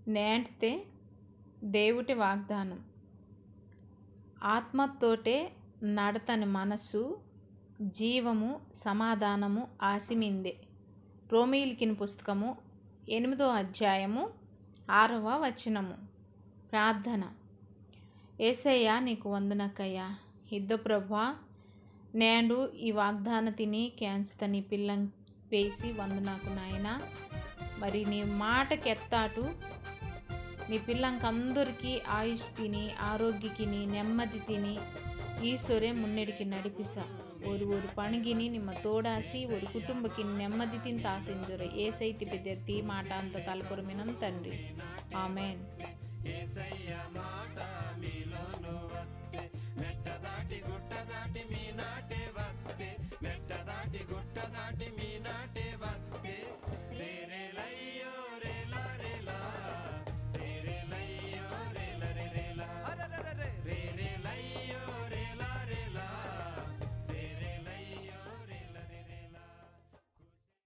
నేంటితే దేవుటి వాగ్దానం. ఆత్మతోటే నడతని మనసు, జీవము సమాధానము ఆసిమిందే. రోమీయులకిన పుస్తకము 8వ అధ్యాయము 6వ వచనము. ప్రార్థన. యేసయ్యా నీకు వందనక్కయ్యా. ఇద్దో ప్రభువా, నేడు ఈ వాగ్దానతిని క్యాన్స్త నీ పిల్లం వేసి వందనాకు నాయనా. మరి నీ మాటకెత్తాటు నీ పిల్లంకందరికీ ఆయుష్ తిని ಆರೋಗ್ಯಕ್ಕಿನಿ ನೆಮ್ಮದಿ ತಿನಿ ಈಶ್ವರೇ ಮುನ್ನಡೆಗೆ ನಡಿಪಿಸ. ஒரு ಪಣಿಗಿನಿ ನಿಮ್ಮ ತೋಡಾಸಿ ஒரு ಕುಟುಂಬಕ್ಕೆ ನೆಮ್ಮದಿ ತಿಂತ ಆಸೆಂಜುರೆ ಏಸೈತಿ ಬೆದೆತ್ತಿ మాట అంత తలపురమినం తండ్రి. ఆమెన్.